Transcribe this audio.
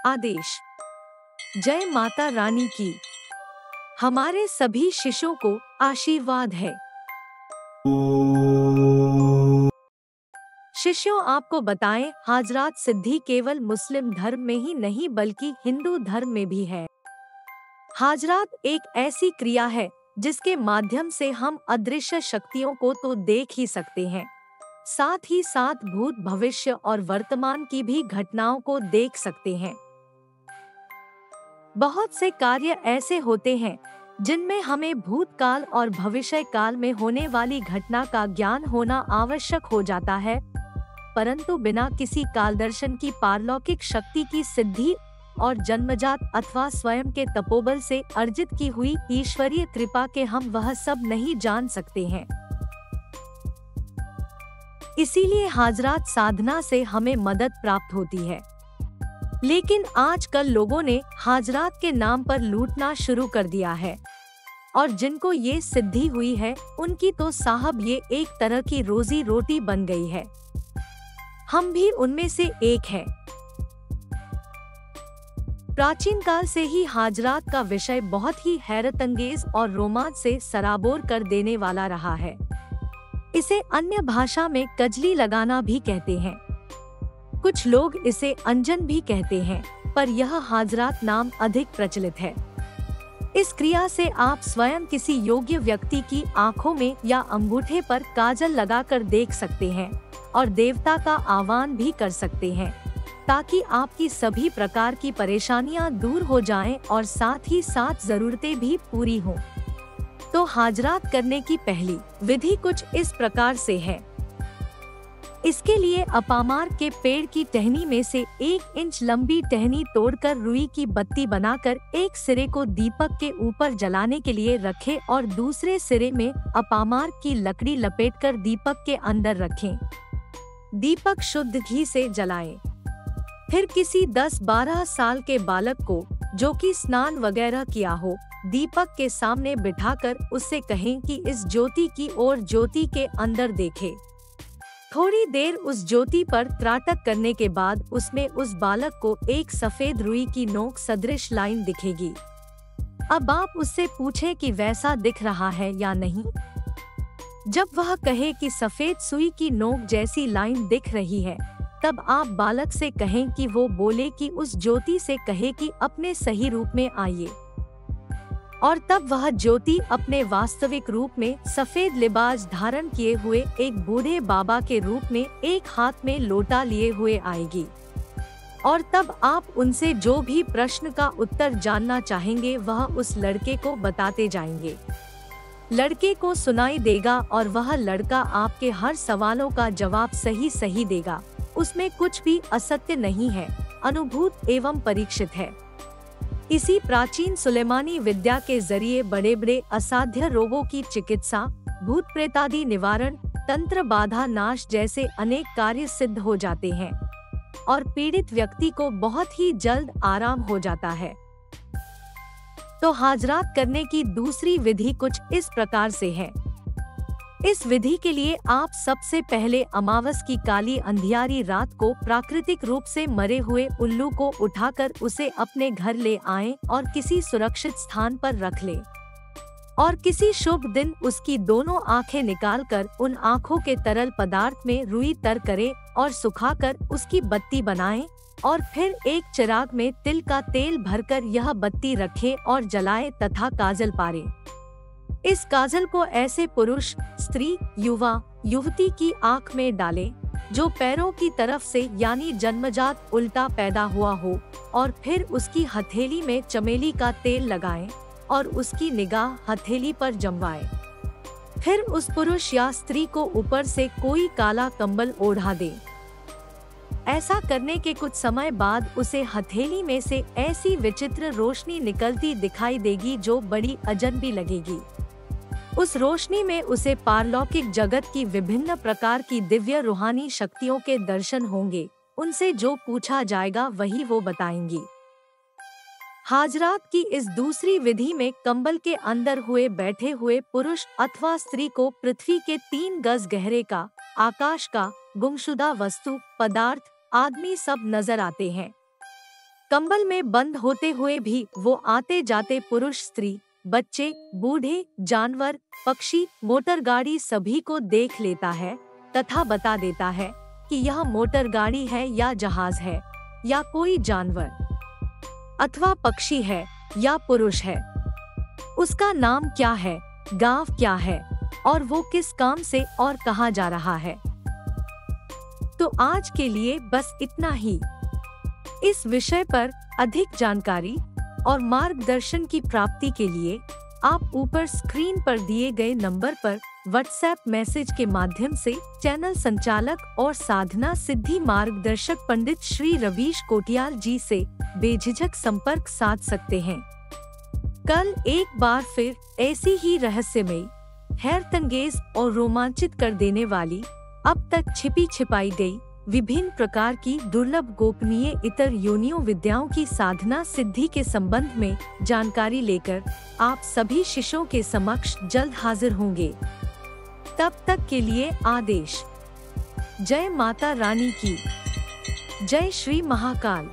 आदेश। जय माता रानी की। हमारे सभी शिष्यों को आशीर्वाद है। शिष्यों, आपको बताएं, हाजरात सिद्धि केवल मुस्लिम धर्म में ही नहीं बल्कि हिंदू धर्म में भी है। हाजरात एक ऐसी क्रिया है जिसके माध्यम से हम अदृश्य शक्तियों को तो देख ही सकते हैं, साथ ही साथ भूत, भविष्य और वर्तमान की भी घटनाओं को देख सकते हैं। बहुत से कार्य ऐसे होते हैं जिनमें हमें भूतकाल और भविष्य काल में होने वाली घटना का ज्ञान होना आवश्यक हो जाता है, परंतु बिना किसी कालदर्शन की पारलौकिक शक्ति की सिद्धि और जन्मजात अथवा स्वयं के तपोबल से अर्जित की हुई ईश्वरीय कृपा के हम वह सब नहीं जान सकते हैं। इसीलिए हाजरात साधना से हमें मदद प्राप्त होती है। लेकिन आजकल लोगों ने हाजरात के नाम पर लूटना शुरू कर दिया है और जिनको ये सिद्धि हुई है उनकी तो साहब ये एक तरह की रोजी रोटी बन गई है। हम भी उनमें से एक हैं। प्राचीन काल से ही हाजरात का विषय बहुत ही हैरतअंगेज और रोमांच से सराबोर कर देने वाला रहा है। इसे अन्य भाषा में कजली लगाना भी कहते हैं। कुछ लोग इसे अंजन भी कहते हैं, पर यह हाजरात नाम अधिक प्रचलित है। इस क्रिया से आप स्वयं किसी योग्य व्यक्ति की आंखों में या अंगूठे पर काजल लगाकर देख सकते हैं और देवता का आह्वान भी कर सकते हैं, ताकि आपकी सभी प्रकार की परेशानियां दूर हो जाएं और साथ ही साथ जरूरतें भी पूरी हों। तो हाजरात करने की पहली विधि कुछ इस प्रकार से है। इसके लिए अपामार के पेड़ की टहनी में से 1 इंच लंबी टहनी तोड़कर रुई की बत्ती बनाकर एक सिरे को दीपक के ऊपर जलाने के लिए रखें और दूसरे सिरे में अपामार की लकड़ी लपेटकर दीपक के अंदर रखें। दीपक शुद्ध घी से जलाएं। फिर किसी 10-12 साल के बालक को, जो कि स्नान वगैरह किया हो, दीपक के सामने बिठाकर उससे कहें कि इस ज्योति की ओर ज्योति के अंदर देखे। थोड़ी देर उस ज्योति पर त्राटक करने के बाद उसमें उस बालक को एक सफेद रुई की नोक सदृश लाइन दिखेगी। अब आप उससे पूछें कि वैसा दिख रहा है या नहीं। जब वह कहे कि सफेद सुई की नोक जैसी लाइन दिख रही है, तब आप बालक से कहें कि वो बोले कि उस ज्योति से कहे कि अपने सही रूप में आइए। और तब वह ज्योति अपने वास्तविक रूप में सफेद लिबास धारण किए हुए एक बूढ़े बाबा के रूप में एक हाथ में लोटा लिए हुए आएगी। और तब आप उनसे जो भी प्रश्न का उत्तर जानना चाहेंगे वह उस लड़के को बताते जाएंगे। लड़के को सुनाई देगा और वह लड़का आपके हर सवालों का जवाब सही सही देगा। उसमें कुछ भी असत्य नहीं है, अनुभूत एवं परीक्षित है। इसी प्राचीन सुलेमानी विद्या के जरिए बड़े बड़े असाध्य रोगों की चिकित्सा, भूत प्रेतादि निवारण, तंत्र बाधा नाश जैसे अनेक कार्य सिद्ध हो जाते हैं और पीड़ित व्यक्ति को बहुत ही जल्द आराम हो जाता है। तो हाजरात करने की दूसरी विधि कुछ इस प्रकार से है। इस विधि के लिए आप सबसे पहले अमावस की काली अंधियारी रात को प्राकृतिक रूप से मरे हुए उल्लू को उठाकर उसे अपने घर ले आएं और किसी सुरक्षित स्थान पर रख लें। और किसी शुभ दिन उसकी दोनों आंखें निकालकर उन आंखों के तरल पदार्थ में रुई तर करें और सुखाकर उसकी बत्ती बनाएं और फिर एक चिराग में तिल का तेल भरकर यह बत्ती रखें और जलाएं तथा काजल पारें। इस काजल को ऐसे पुरुष, स्त्री, युवा, युवती की आंख में डालें जो पैरों की तरफ से यानी जन्मजात उल्टा पैदा हुआ हो और फिर उसकी हथेली में चमेली का तेल लगाएं और उसकी निगाह हथेली पर जमवाएं। फिर उस पुरुष या स्त्री को ऊपर से कोई काला कंबल ओढ़ा दें। ऐसा करने के कुछ समय बाद उसे हथेली में से ऐसी विचित्र रोशनी निकलती दिखाई देगी जो बड़ी अजनबी लगेगी। उस रोशनी में उसे पारलौकिक जगत की विभिन्न प्रकार की दिव्य रूहानी शक्तियों के दर्शन होंगे। उनसे जो पूछा जाएगा वही वो बताएंगी। हाजरात की इस दूसरी विधि में कंबल के अंदर हुए बैठे हुए पुरुष अथवा स्त्री को पृथ्वी के 3 गज गहरे का, आकाश का, गुमशुदा वस्तु, पदार्थ, आदमी सब नजर आते हैं। कंबल में बंद होते हुए भी वो आते जाते पुरुष, स्त्री, बच्चे, बूढ़े, जानवर, पक्षी, मोटर गाड़ी सभी को देख लेता है तथा बता देता है कि यह मोटर गाड़ी है या जहाज है या कोई जानवर अथवा पक्षी है या पुरुष है, उसका नाम क्या है, गांव क्या है और वो किस काम से और कहाँ जा रहा है। तो आज के लिए बस इतना ही। इस विषय पर अधिक जानकारी और मार्गदर्शन की प्राप्ति के लिए आप ऊपर स्क्रीन पर दिए गए नंबर पर व्हाट्सएप मैसेज के माध्यम से चैनल संचालक और साधना सिद्धि मार्गदर्शक पंडित श्री रवीश कोटियाल जी से बेझिझक संपर्क साध सकते हैं। कल एक बार फिर ऐसी ही रहस्यमयी, हैरतअंगेज और रोमांचित कर देने वाली, अब तक छिपी छिपाई गई विभिन्न प्रकार की दुर्लभ गोपनीय इतर योनियों विद्याओं की साधना सिद्धि के संबंध में जानकारी लेकर आप सभी शिष्यों के समक्ष जल्द हाजिर होंगे। तब तक के लिए आदेश। जय माता रानी की जय। श्री महाकाल।